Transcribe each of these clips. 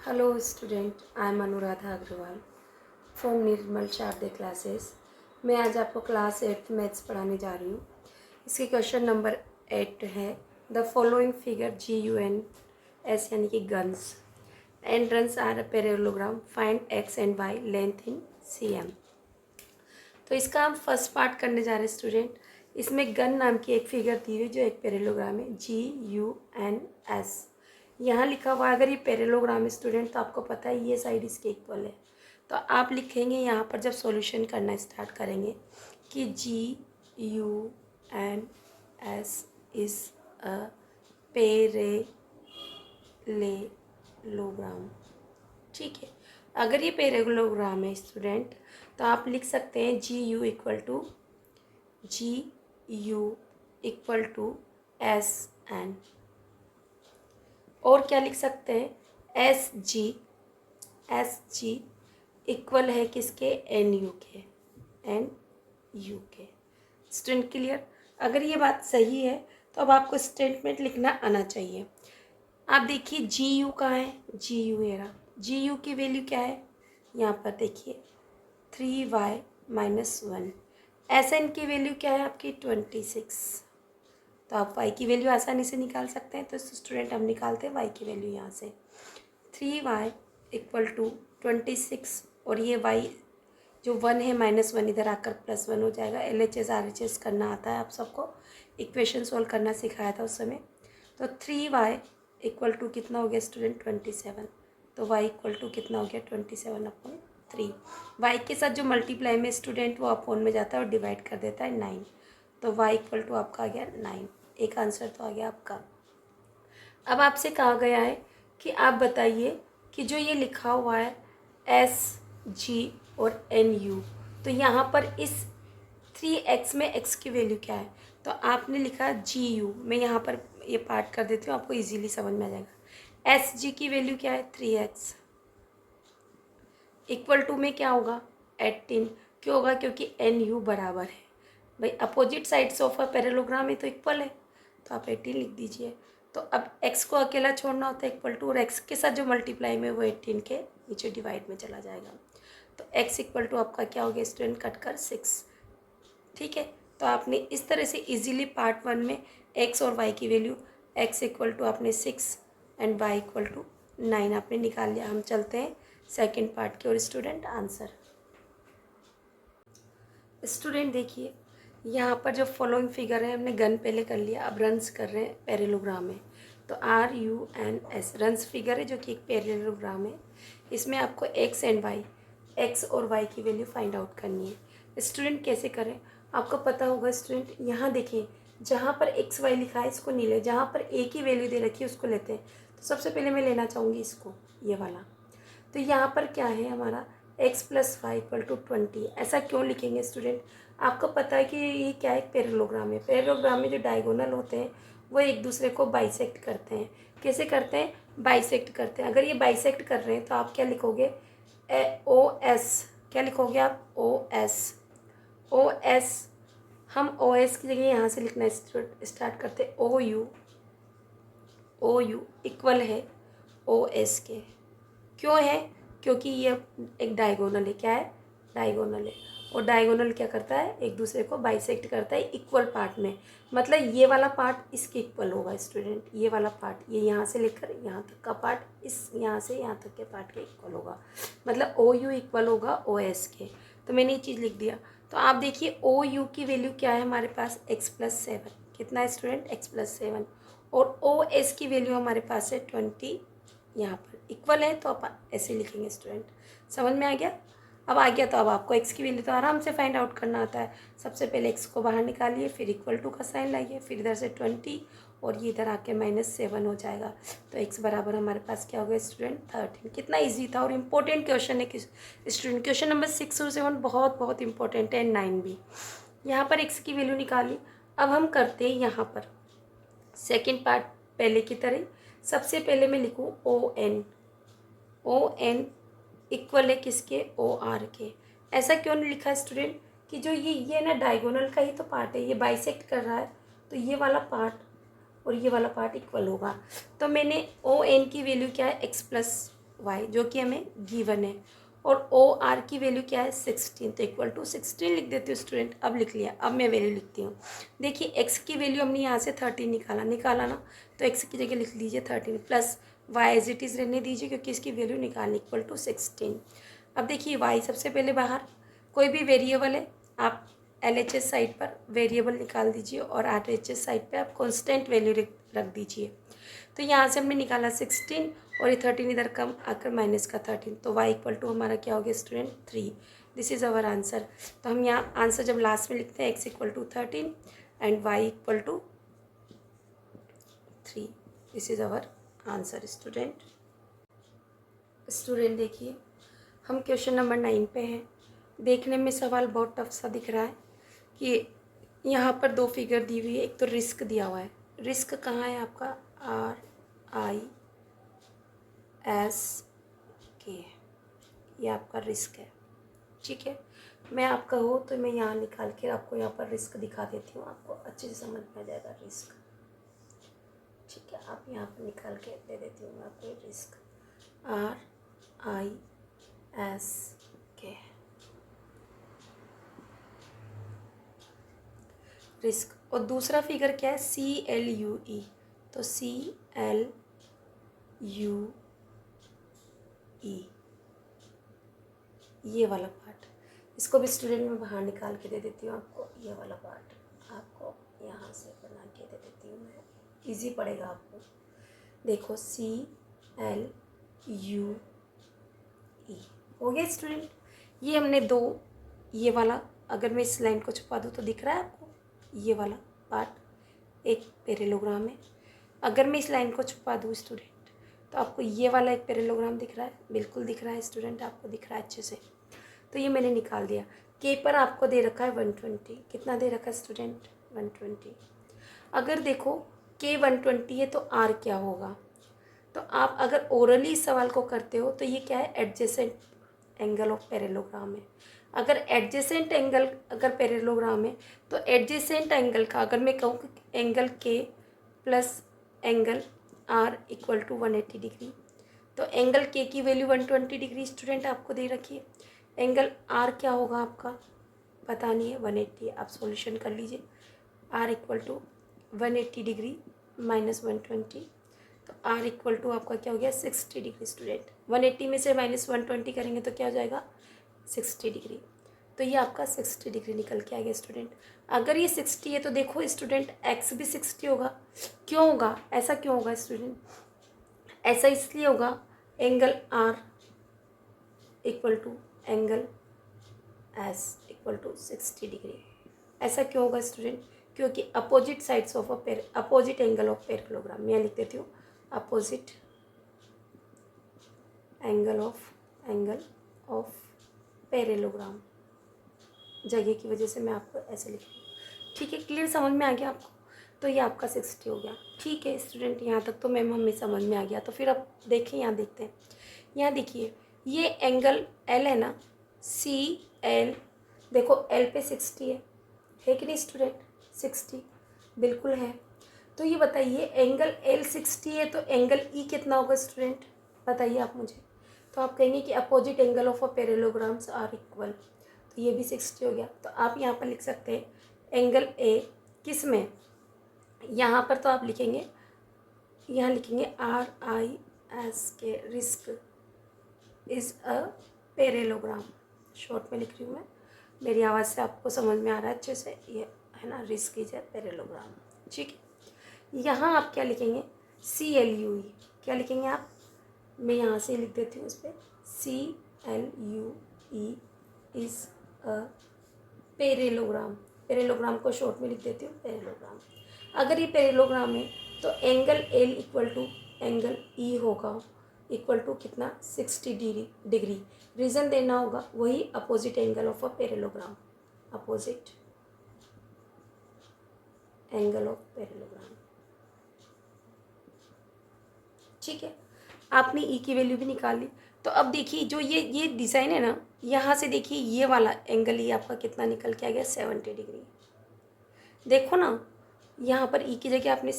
Hello student, I am Anuradha Agarwal from Nirmal Sharde classes. मैं आज आपको क्लास 8 मैथ्स पढ़ाने जा रही हूँ। इसकी क्वेश्चन नंबर 8 है द फॉलोइंग फिगर GUNS यानी कि guns and runs are a parallelogram, find x and y length in cm। तो इसका हम फर्स्ट पार्ट करने जा रहे हैं स्टूडेंट। इसमें गन नाम की एक फिगर दी हुई जो एक पैरेललोग्राम है GUNS। यहाँ लिखा हुआ अगर ये पैरेललोग्राम है स्टूडेंट तो आपको पता है ये साइड इसके इक्वल है। तो आप लिखेंगे यहाँ पर जब सॉल्यूशन करना स्टार्ट करेंगे कि GUNS इज अ पैरेललोग्राम। ठीक है, अगर ये पैरेललोग्राम है स्टूडेंट तो आप लिख सकते हैं GU इक्वल टू SN। और क्या लिख सकते हैं SG इक्वल है किसके NU के। Student clear? अगर ये बात सही है तो अब आपको स्टेटमेंट लिखना आना चाहिए। आप देखिए GU कहाँ है, GU एरा, GU की वैल्यू क्या है यहाँ पर देखिए 3y माइनस 1। SN की वैल्यू क्या है आपकी 26। तो आप y की वैल्यू आसानी से निकाल सकते हैं। तो स्टूडेंट हम निकालते हैं y की वैल्यू यहाँ से 3y इक्वल टू 26 और ये y जो 1 है माइनस 1 इधर आकर +1 हो जाएगा। LHS RHS करना आता है आप सबको, इक्वेशन सोल्व करना सिखाया था उस समय। तो 3y इक्वल टू कितना हो गया स्टूडेंट 27। तो y इक्वल टू कितना हो गया 27/3। y के साथ जो मल्टीप्लाई में स्टूडेंट वो अपॉन में जाता है और डिवाइड कर देता है 9। तो y इक्वल टू आपका आ गया 9। एक आंसर तो आ गया आपका। अब आपसे कहा गया है कि आप बताइए कि जो ये लिखा हुआ है SG और NU, तो यहाँ पर इस 3x में x की वैल्यू क्या है। तो आपने लिखा GU, मैं यहाँ पर ये पार्ट कर देती हूँ आपको इजीली समझ में आ जाएगा। SG की वैल्यू क्या है 3x इक्वल टू में क्या होगा 18। क्यों होगा? क्योंकि NU बराबर है भाई, opposite sides of a parallelogram है तो इक्वल है। तो आप 18 लिख दीजिए। तो अब x को अकेला छोड़ना होता है इक्वल टू, और x के साथ जो मल्टीप्लाई में वो 18 के नीचे डिवाइड में चला जाएगा। तो x इक्वल टू आपका क्या हो गया स्टूडेंट कट कर 6। ठीक है, तो आपने इस तरह से इजीली पार्ट 1 में x और y की वैल्यू x इक्वल टू आपने 6 एंड y इक्वल टू 9 आपने निकाल लिया। हम चलते हैं सेकेंड पार्ट की और स्टूडेंट आंसर। स्टूडेंट देखिए यहाँ पर जो फॉलोइंग फिगर है हमने गन पहले कर लिया, अब रन्स कर रहे हैं पैरेललोग्राम में। तो RUNS रन्स फिगर है जो कि एक पैरेललोग्राम है। इसमें आपको x एंड y, x और y की वैल्यू फाइंड आउट करनी है। स्टूडेंट कैसे करें आपको पता होगा स्टूडेंट। यहाँ देखिए जहाँ पर XY लिखा है इसको नहीं ले, जहाँ पर a की वैल्यू दे रखी है उसको लेते हैं। तो सबसे पहले मैं लेना चाहूँगी इसको, ये वाला। तो यहाँ पर क्या है हमारा x + y इक्वल टू 20। ऐसा क्यों लिखेंगे स्टूडेंट? आपको पता है कि ये क्या है पैरेललोग्राम है। पैरेललोग्राम में जो डायगोनल होते हैं वो एक दूसरे को बाइसेक्ट करते हैं। कैसे करते हैं? बाइसेक्ट करते हैं। अगर ये बाइसेक्ट कर रहे हैं तो आप क्या लिखोगे OS। क्या लिखोगे आप OS। हम OS की जगह यहाँ से लिखना स्टार्ट करते हैं OU इक्वल है OS के। क्यों है? क्योंकि ये एक डायगोनल है। क्या है? डायगोनल है। और डायगोनल क्या करता है? एक दूसरे को बाइसेक्ट करता है इक्वल पार्ट में। मतलब ये वाला पार्ट इसके इक्वल होगा स्टूडेंट। ये वाला पार्ट, ये यहाँ से लेकर यहाँ तक का पार्ट इस यहाँ से यहाँ तक के पार्ट के इक्वल होगा। मतलब OU इक्वल होगा OS के। तो मैंने ये चीज़ लिख दिया। तो आप देखिए OU की वैल्यू क्या है हमारे पास x + 7। कितना है स्टूडेंट? x + 7। और OS की वैल्यू हमारे पास है 20। यहाँ पर इक्वल है तो अपन ऐसे लिखेंगे स्टूडेंट। समझ में आ गया? अब आ गया तो अब आपको x की वैल्यू तो आराम से फाइंड आउट करना आता है। सबसे पहले x को बाहर निकालिए, फिर इक्वल टू का साइन लाइए, फिर इधर से 20 और ये इधर आके -7 हो जाएगा। तो x बराबर हमारे पास क्या हो गया स्टूडेंट 13। कितना ईजी था और इम्पोर्टेंट क्वेश्चन है कि स्टूडेंट। क्वेश्चन नंबर 6 और 7 बहुत बहुत इंपॉर्टेंट है, 9 भी। यहाँ पर x की वैल्यू निकाली। अब हम करते हैं यहाँ पर सेकेंड पार्ट पहले की तरह। सबसे पहले मैं लिखूँ ON इक्वल है किसके? OR के। ऐसा क्यों नहीं लिखा स्टूडेंट कि जो ये ना डायगोनल का ही तो पार्ट है, ये बाइसेक्ट कर रहा है तो ये वाला पार्ट और ये वाला पार्ट इक्वल होगा। तो मैंने ON की वैल्यू क्या है? x + वाई, जो कि हमें गिवन है, और ओ आर की वैल्यू क्या है 16, तो इक्वल टू 16 लिख देती हूँ स्टूडेंट। अब लिख लिया, अब मैं वैल्यू लिखती हूँ। देखिए एक्स की वैल्यू हमने यहाँ से 13 निकाला ना, तो एक्स की जगह लिख लीजिए 13 plus Y as it is रहने दीजिए, क्योंकि इसकी वैल्यू निकालनी इक्वल टू 16। अब देखिए वाई सबसे पहले बाहर, कोई भी वेरिएबल है आप LHS साइड पर वेरिएबल निकाल दीजिए और RHS साइड पे आप कांस्टेंट वैल्यू रख दीजिए। तो यहाँ से हमने निकाला 16 और ये 13 इधर कम आकर माइनस का 13, तो y इक्वल टू हमारा क्या हो गया student 3। This is our answer. तो हम यहाँ आंसर जब लास्ट में लिखते हैं x equal to 13 and y equal to 3, this is our answer student. Student देखिए हम क्वेश्चन नंबर 9 पे हैं। देखने में सवाल बहुत टफ सा दिख रहा है कि यहाँ पर दो फिगर दी हुई है, एक तो रिस्क दिया हुआ है। रिस्क कहाँ है आपका RISK, ये आपका रिस्क है। ठीक है, मैं आपका हो तो मैं यहाँ निकाल के आपको यहाँ पर रिस्क दिखा देती हूँ, आपको अच्छे से समझ में आ जाएगा रिस्क। ठीक है, आप यहाँ पर निकाल के दे देती हूँ मैं आपको रिस्क RISK रिस्क। और दूसरा फिगर क्या है CLUE, तो CLUE ये वाला पार्ट, इसको भी स्टूडेंट में बाहर निकाल के दे देती हूँ आपको। ये वाला पार्ट आपको यहाँ से बना के दे देती हूँ मैं, इजी पड़ेगा आपको। देखो CLUE हो गया स्टूडेंट। ये हमने दो, ये वाला अगर मैं इस लाइन को छुपा दूँ तो दिख रहा है आपको, ये वाला पार्ट एक पैरेललोग्राम है। अगर मैं इस लाइन को छुपा दूँ स्टूडेंट तो आपको ये वाला एक पैरेललोग्राम दिख रहा है, बिल्कुल दिख रहा है स्टूडेंट, आपको दिख रहा है अच्छे से। तो ये मैंने निकाल दिया। के पर आपको दे रखा है 120, कितना दे रखा है स्टूडेंट 120। अगर देखो के 120 है तो आर क्या होगा, तो आप अगर ओरली इस सवाल को करते हो तो ये क्या है एडजेसेंट एंगल ऑफ पैरेललोग्राम है। अगर एडजेसेंट एंगल अगर पैरेललोग्राम है तो एडजेसेंट एंगल का अगर मैं कहूँ angle K plus angle R equal to 180 degree, तो एंगल के की वैल्यू 120 डिग्री स्टूडेंट आपको दे रखी है। एंगल आर क्या होगा आपका पता नहीं है, 180, आप सॉल्यूशन कर लीजिए। R equal to 180 degree minus 120, तो आर इक्वल टू आपका क्या हो गया 60 डिग्री स्टूडेंट। 180 में से माइनस 120 करेंगे तो क्या हो जाएगा 60 डिग्री। तो ये आपका 60 डिग्री निकल के आ गया स्टूडेंट। अगर ये 60 है तो देखो स्टूडेंट एक्स भी 60 होगा। क्यों होगा ऐसा, क्यों होगा स्टूडेंट ऐसा? इसलिए होगा angle R equal to angle S equal to 60 degree. ऐसा क्यों होगा स्टूडेंट? क्योंकि opposite sides of opposite angle of parallelogram, मैं लिख देती हूँ अपोजिट एंगल ऑफ पैरेललोग्राम, जगह की वजह से मैं आपको ऐसे लिख रही हूँ। ठीक है, क्लियर समझ में आ गया आपको? तो ये आपका 60 हो गया। ठीक है स्टूडेंट, यहाँ तक तो मैम हमें समझ में आ गया। तो फिर अब देखें, यहाँ देखते हैं। यहाँ देखिए ये एंगल एल है ना, CL, देखो एल पे 60 है कि नहीं स्टूडेंट 60 बिल्कुल है। तो ये बताइए एंगल एल 60 है तो एंगल ई कितना होगा स्टूडेंट, बताइए आप मुझे। तो आप कहेंगे कि opposite angle of a parallelograms are equal, तो ये भी 60 हो गया। तो आप यहाँ पर लिख सकते हैं एंगल ए किस में, यहाँ पर तो आप लिखेंगे, यहाँ लिखेंगे RISK risk is a parallelogram, short में लिख रही हूँ मैं, मेरी आवाज़ से आपको समझ में आ रहा है अच्छे से, ये है ना रिस्क इज अ पैरेललोग्राम। ठीक है, यहाँ आप क्या लिखेंगे CLUE, क्या लिखेंगे आप, मैं यहाँ से लिख देती हूँ इस पर CLUE is a parallelogram, parallelogram को शॉर्ट में लिख देती हूँ पैरेललोग्राम। अगर ये पैरेललोग्राम है तो angle L equal to angle E होगा इक्वल टू कितना 60 डिग्री। रीज़न देना होगा वही opposite angle of a parallelogram, opposite angle of parallelogram. ठीक है, आपने ई की वैल्यू भी निकाल ली। तो अब देखिए जो ये डिज़ाइन है ना, यहाँ से देखिए ये वाला एंगल ये आपका कितना निकल के आ गया 70 डिग्री। देखो ना यहाँ पर ई की जगह आपने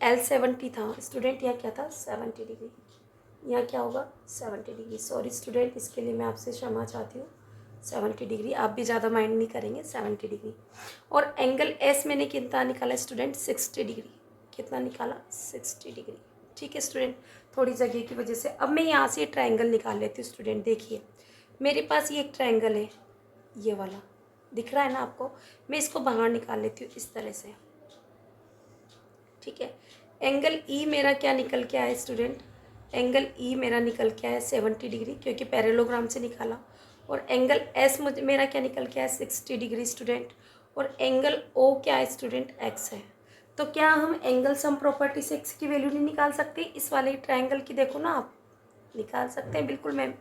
L 70 था स्टूडेंट, यहाँ क्या था 70 डिग्री। यहाँ क्या होगा 70 डिग्री। सॉरी स्टूडेंट, इसके लिए मैं आपसे क्षमा चाहती हूँ। 70 डिग्री, आप भी ज़्यादा माइंड नहीं करेंगे, 70 डिग्री। और एंगल एस मैंने कितना निकाला स्टूडेंट, 60 डिग्री। कितना निकाला, 60 डिग्री। ठीक है स्टूडेंट, थोड़ी जगह की वजह से। अब मैं यहाँ से ट्रायंगल निकाल लेती हूँ स्टूडेंट। देखिए मेरे पास ये एक ट्रायंगल है, ये वाला दिख रहा है ना आपको। मैं इसको बाहर निकाल लेती हूँ इस तरह से। ठीक है, एंगल ई मेरा क्या निकल के आया स्टूडेंट, एंगल ई मेरा निकल के आया 70 डिग्री, क्योंकि पैरेललोग्राम से निकाला। और एंगल एस मुझे मेरा क्या निकल के आया 60 डिग्री स्टूडेंट। और एंगल ओ क्या है स्टूडेंट, एक्स है। तो क्या हम एंगल सम प्रॉपर्टी से एक्स की वैल्यू नहीं निकाल सकते? इस वाले ट्रायंगल की देखो ना आप, निकाल सकते हैं बिल्कुल मैम।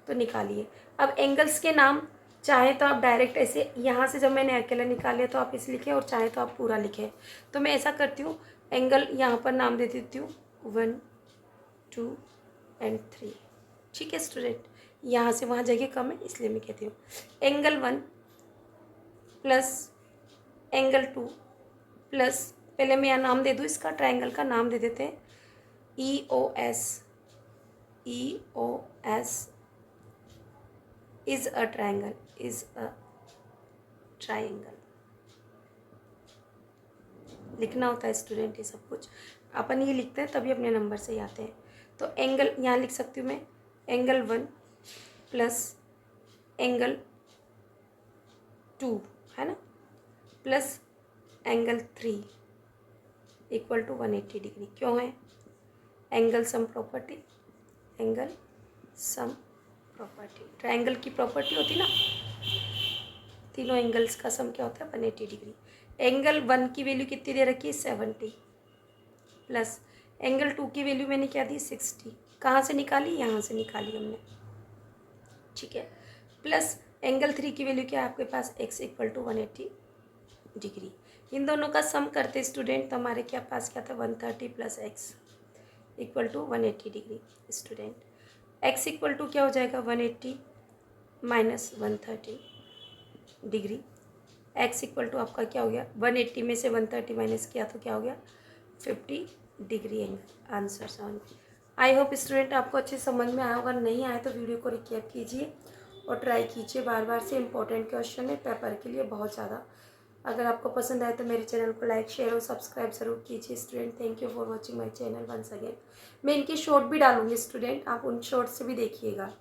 तो निकालिए। अब एंगल्स के नाम चाहे तो आप डायरेक्ट ऐसे यहाँ से, जब मैंने अकेला निकाल लिया तो आप इसे लिखें, और चाहे तो आप पूरा लिखें। तो मैं ऐसा करती हूँ, एंगल यहाँ पर नाम दे देती हूँ 1 2 एंड 3। ठीक है स्टूडेंट, यहाँ से वहाँ जगह कम है इसलिए मैं कहती हूँ एंगल 1 प्लस एंगल 2 प्लस, पहले मैं यहाँ नाम दे दूँ, इसका ट्रायंगल का नाम दे देते हैं EOS। EOS is a triangle, is a triangle। लिखना होता है स्टूडेंट ये सब कुछ, अपन ये लिखते हैं तभी अपने नंबर से आते हैं। तो एंगल यहाँ लिख सकती हूँ मैं, एंगल 1 प्लस एंगल 2 है ना, plus angle 3 equal to 180 degree. क्यों है, angle sum property, angle sum property. Triangle की प्रॉपर्टी होती ना, तीनों एंगल्स का सम क्या होता है 180 डिग्री। एंगल 1 की वैल्यू कितनी दे रखी है 70, प्लस एंगल 2 की वैल्यू मैंने क्या दी 60। कहाँ से निकाली, यहाँ से निकाली हमने। ठीक है, प्लस एंगल 3 की वैल्यू क्या है आपके पास, x इक्वल टू 180 डिग्री। इन दोनों का सम करते स्टूडेंट, तो हमारे क्या पास क्या था 130 plus X equal to 180 degree. Student x equal to क्या हो जाएगा 180 minus 130 degree. x equal to आपका क्या हो गया, 180 में से 130 माइनस किया तो क्या हो गया 50 degree. Answer 7। I hope student आपको अच्छे समझ में आया होगा। नहीं आया तो वीडियो को रिकैप कीजिए और ट्राई कीजिए बार बार से। इंपॉर्टेंट क्वेश्चन है पेपर के लिए बहुत ज़्यादा। अगर आपको पसंद आए तो मेरे चैनल को लाइक शेयर और सब्सक्राइब ज़रूर कीजिए student. Thank you for watching my channel once again. मैं इनकी शॉर्ट भी डालूंगी स्टूडेंट, आप उन शॉर्ट से भी देखिएगा।